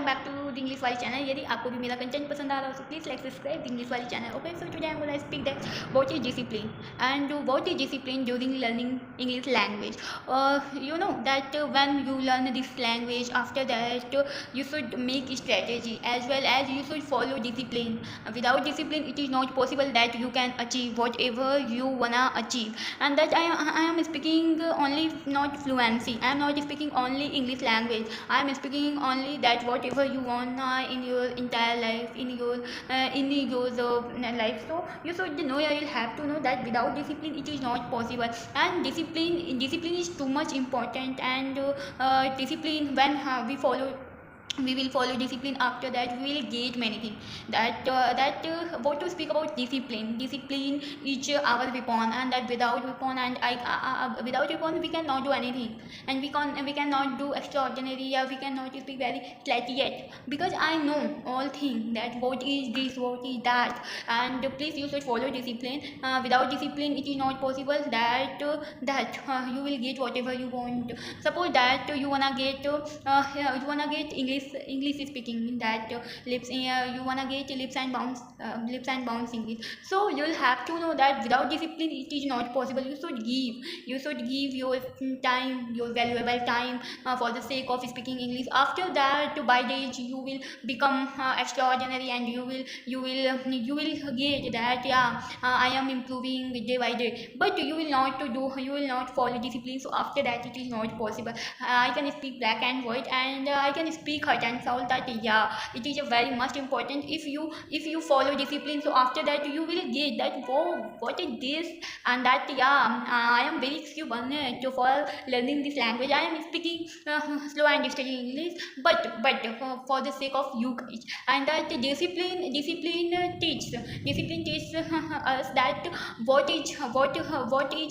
Welcome back to the English वाली channel. यदि आपको भी मेरा कंटेंट पसंद आ रहा हो तो please like subscribe the English वाली channel. Okay, so today I am gonna speak that what is discipline and what is discipline during learning English language. You know that when you learn this language, after that you should make a strategy as well as you should follow discipline. Without discipline it is not possible that you can achieve whatever you wanna achieve. And that I am speaking only not fluency, I am not speaking only English language, I am speaking only that whatever you want in your entire life, in your life. So you should know, you have to know that without discipline it is not possible. And discipline is too much important. And discipline, when we will follow discipline, after that we will get many things. What to speak about discipline is our weapon, and that without weapon and without weapon we cannot do anything. And we cannot do extraordinary, or we cannot speak very slightly yet, because I know all things that what is this, what is that. And please you should follow discipline. Without discipline it is not possible that you will get whatever you want. Suppose that you wanna get English speaking, that you wanna get lips and bounce English. So you'll have to know that without discipline it is not possible. You should give your time, your valuable time, for the sake of speaking English. After that, by the age you will become extraordinary, and you will get that, yeah, I am improving day by day. But you will not follow discipline. So after that it is not possible. I can speak black and white, and I can speak hot and soul, that yeah, it is a very much important. If you follow discipline, so after that you will get that, whoa, what is this. And that, yeah, I am very excuse for learning this language. I am speaking slow and steady English, but for the sake of you guys. And that discipline teaches us that what is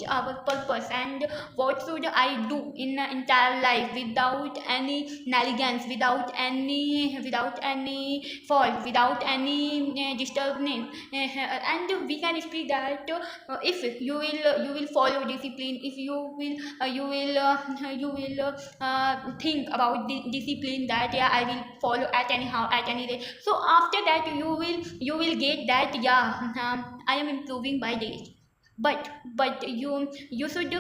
our purpose, and what should I do in the entire life, without any negligence, without any fault, without any disturbance. And we can speak that, if you will follow discipline, if you will think about the discipline, that yeah, I will follow at anyhow, at any day. So after that you will get that, yeah, I am improving by day. But you should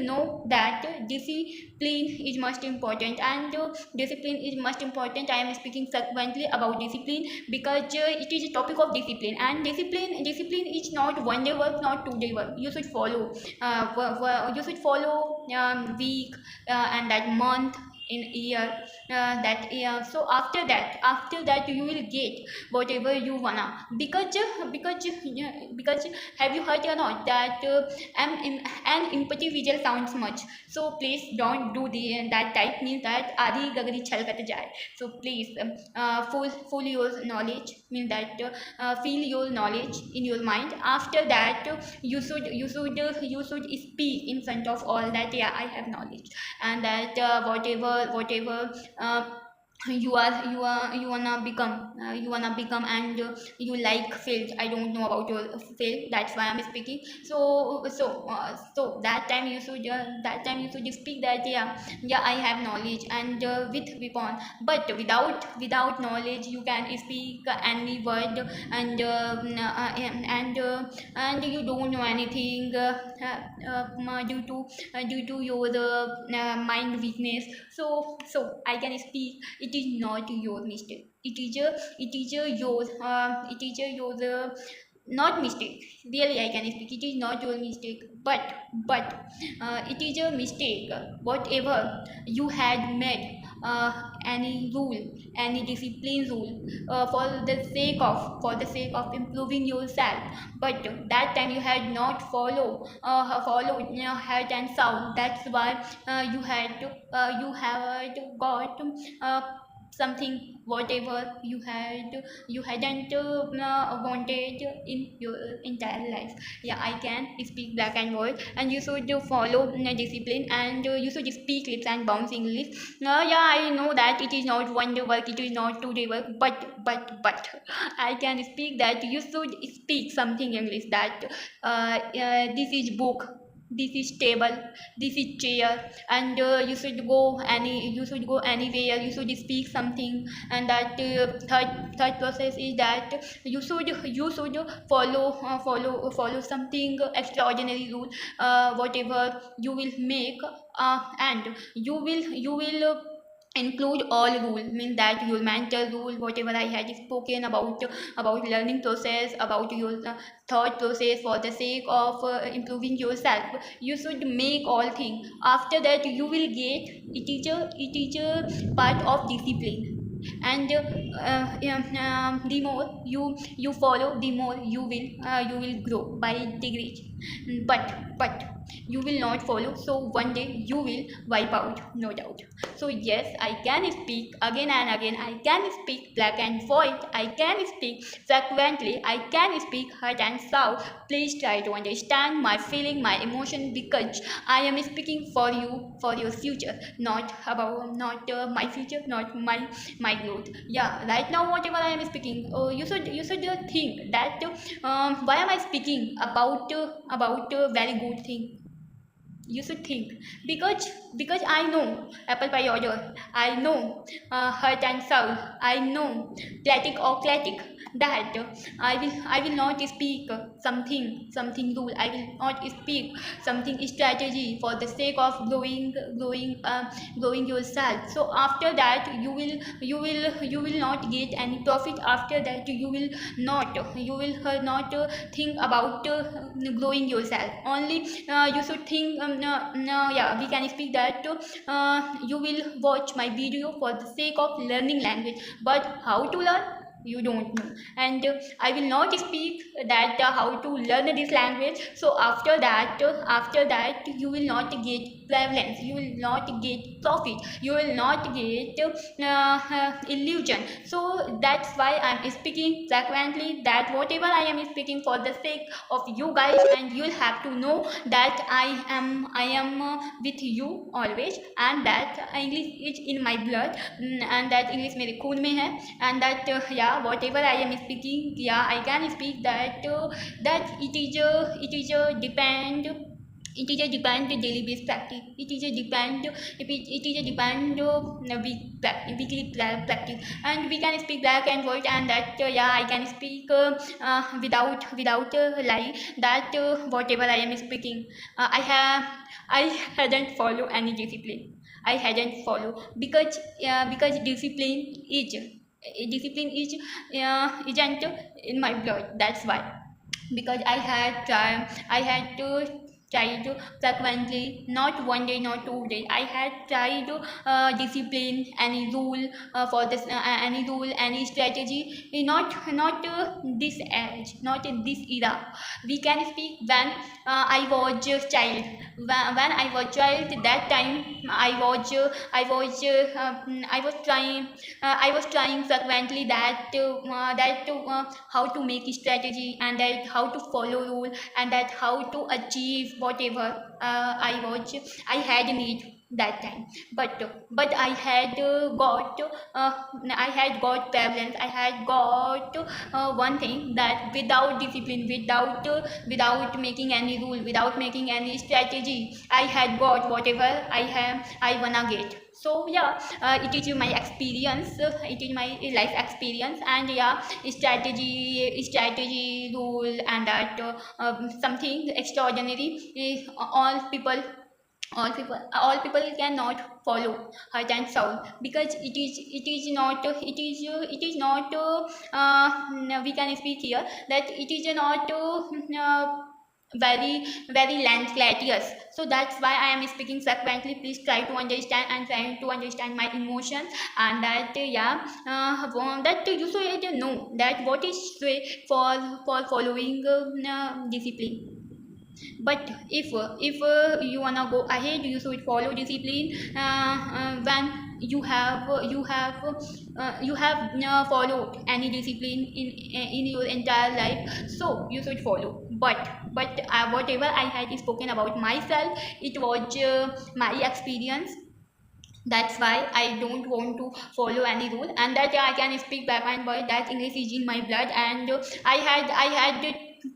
know that discipline is most important. And discipline is most important. I am speaking frequently about discipline, because it is a topic of discipline. And discipline is not one day work, not 2 day work. You should follow, week, and that month, in year, that year. So after that you will get whatever you wanna. Because have you heard or not that an empathy visual sounds much. So please don't do that type, means that आधी गगरी छलकत जाए. So please, full your knowledge, means that feel your knowledge in your mind. After that you should speak in front of all, that yeah, I have knowledge. And that whatever you wanna become, and you like field, I don't know about your field, that's why I'm speaking. So that time you should speak that, yeah, I have knowledge, and with weapon. But without knowledge you can speak any word. And and you don't know anything, due to your mind weakness. So I can speak. It is not your mistake, it is your not mistake. Really, I can speak, it is not your mistake. But it is a mistake, whatever you had made, any rule, any discipline rule, for the sake of improving yourself. But that time you had not followed, heart and sound. That's why you had got something, whatever you hadn't wanted in your entire life. Yeah, I can speak black and white. And you should follow discipline, and you should speak lips and bounce English. Yeah, I know that it is not 1 day work, it is not 2 day work. But I can speak that you should speak something English, that this is book, this is table, this is chair, and you should go anywhere, you should speak something. And that third process is that you should follow something extraordinary rule, whatever you will make, and you will include all rule, mean that your mental rule, whatever I had spoken about learning process, about your thought process for the sake of improving yourself. You should make all thing. After that you will get, it is a part of discipline. And the more you follow, the more you will grow by degrees. But you will not follow, so one day you will wipe out, no doubt. So yes, I can speak again and again, I can speak black and white, I can speak frequently, I can speak hurt and sound. Please try to understand my feeling, my emotion, because I am speaking for you, for your future, not my future, not my growth. Yeah, right now whatever I am speaking, you should think that why am I speaking about very good thing. You should think, because I know apple pie order, I know hurt and soul, I know clatic or clatic, that I will not speak something rule, I will not speak something strategy for the sake of growing yourself. So after that you will not get any profit. After that you will not think about growing yourself. Only you should think, no, yeah, we can speak that you will watch my video for the sake of learning language, but how to learn you don't know. And I will not speak that how to learn this language. So after that you will not get prevalence, you will not get profit, you will not get illusion. So that's why I'm speaking frequently, that whatever I am speaking for the sake of you guys, and you'll have to know that I am with you always, and that English is in my blood, and that English मेरे खून में है. And that yeah, whatever I am speaking, yeah, I can speak that that it is a depend daily based practice, it is a depend weekly practice. And we can speak black and white, and that yeah, I can speak without lie, that whatever I am speaking, I hadn't follow any discipline, I hadn't follow, because discipline isn't in my blood. That's why, because I had to tried frequently, not one day, not 2 days. I had tried discipline, any rule for this, any rule, any strategy. Not this age, not in this era. We can speak when I was a child. When I was child, that time I was trying frequently that how to make strategy, and that how to follow rule, and that how to achieve whatever I had need that time. But I had got prevalence, I had got one thing, that without discipline, without making any rule, without making any strategy, I had got whatever I wanna get. So yeah, it is my experience, it is my life experience. And yeah, strategy rule, and that something extraordinary, all people cannot follow heart and soul, because it is not we can speak here that it is not very very lengthious. So that's why I am speaking frequently. Please try to understand, and try to understand my emotions. And that yeah, that you should know that what is way for following discipline. But if you wanna go ahead, you should follow discipline when you have followed any discipline in your entire life, so you should follow. But whatever I had spoken about myself, it was my experience. That's why I don't want to follow any rule. And that I can speak back and forth, that English is in my blood. And I had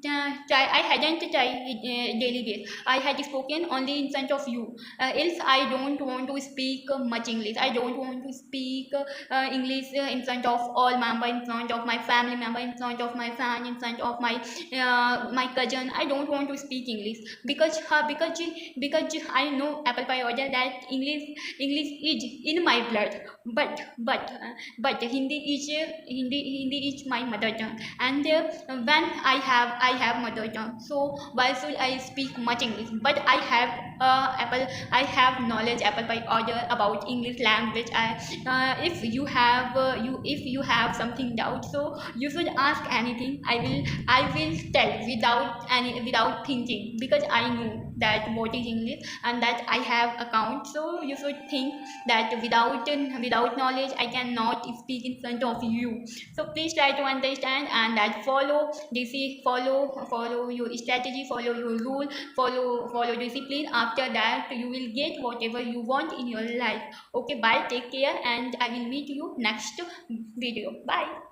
I hadn't tried daily base. I had spoken only in front of you. Else I don't want to speak much English. I don't want to speak English in front of all member, in front of my family member, in front of my friend, in front of my cousin. I don't want to speak English because I know apple pie order that English is in my blood. But Hindi is my mother tongue, and when I have mother tongue, so why should I speak much English? But I have knowledge apple pie order about English language. If you have something doubt, so you should ask anything. I will tell without thinking, because I know that what is English and that I have account. So you should think that without knowledge I cannot speak in front of you. So please try to understand, and that follow your strategy, follow your rule, follow discipline. After that you will get whatever you want in your life. Okay, bye, take care, and I will meet you next video. Bye.